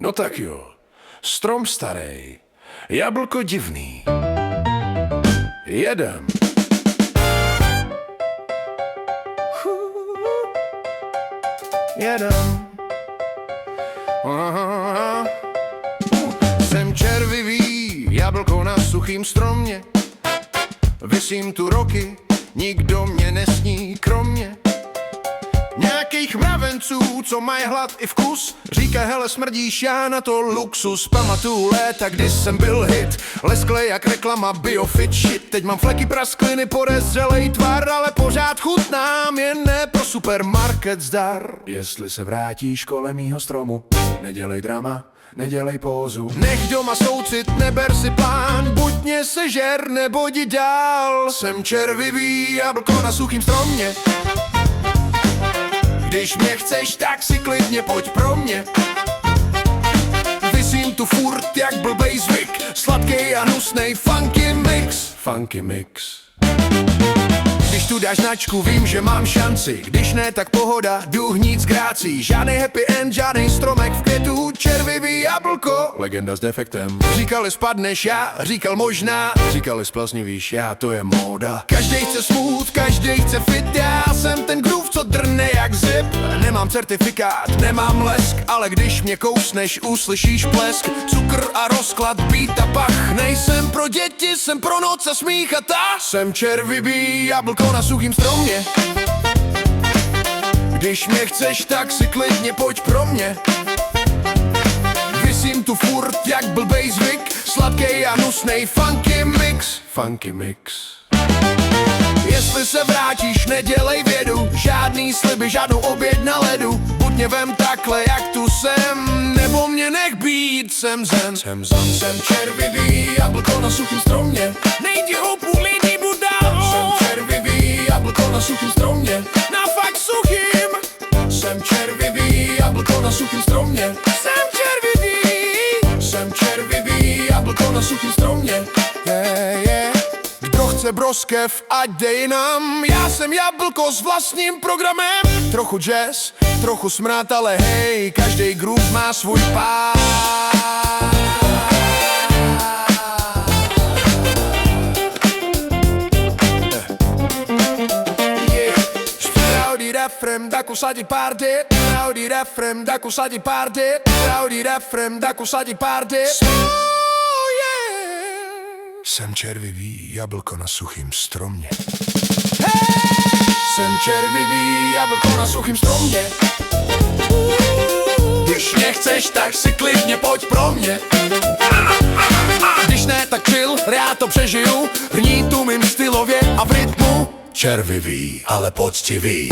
No tak jo, strom starý, jablko divný. Jedem. Jedem. Jsem červivý, jablko na suchým stromě. Visím tu roky, nikdo mě nesní kromě nějakých mravenců, co mají hlad i vkus. Říká, hele, smrdíš, já na to luxus. Pamatuju léta, kdy jsem byl hit, lesklej jak reklama biofit shit. Teď mám fleky praskliny, podezřelej tvar, ale pořád chutnám, jen ne pro supermarket zdar. Jestli se vrátíš kolem mýho stromu, nedělej drama, nedělej pózu. Nech doma soucit, neber si plán, buď mě sežer, nebo jdi dál. Jsem červivý, jablko na suchým stromě. Když mě chceš, tak si klidně pojď pro mě. Visím tu furt jak blbej zvyk, sladkej a hnusnej funky mix. Funky mix. Když tu dáš značku, vím, že mám šanci. Když ne, tak pohoda, jdu hnít s grácí. Žádnej happy end, žádnej stromek v květu. Červivý jablko, legenda s defektem. Říkali spadneš, já říkal možná. Říkali splaznivíš, já, to je móda. Každej chce smooth, každej chce fit. Já jsem ten groove, co drne jak zip. Nemám certifikát, nemám lesk, ale když mě kousneš, uslyšíš plesk. Cukr a rozklad, beat a pach. Nejsem pro děti, jsem pro noc a smích a tah. Jsem červivý jablko na suchým stromě. Když mě chceš, tak si klidně pojď pro mě. Visím tu furt jak blbej zvyk, sladkej a hnusnej funky mix. Funky mix. Jestli se vrátíš, nedělej vědu, žádný sliby, žádnou oběť na ledu. Buď mě vem takhle, jak tu jsem, nebo mě nech být, jsem zen. Jsem červivý jablko na suchým stromě. Nejdi houpu, lidi budál. Jsem červivý jablko na suchým stromě. Na fakt suchým. Jsem červivý jablko na suchým stromě. Jsem červivý jablko na suchým stromě. Kdo chce broskev, ať dej nám. Já jsem jablko s vlastním programem. Trochu jazz, trochu smrad, ale hej, každej groove má svůj pád. Rowdy refrem, da cosa di parte. Rowdy refrem, da cosa di parte. Rowdy refrem, da cosa di parte. Jsem červivý jablko na suchým stromě. Jsem červivý jablko na suchým stromě. Když nechceš, tak si klidně pojď pro mě. Když ne, tak chill, já to přežiju. Hní tu mým stylově a v rytmu. Červivý, ale poctivý.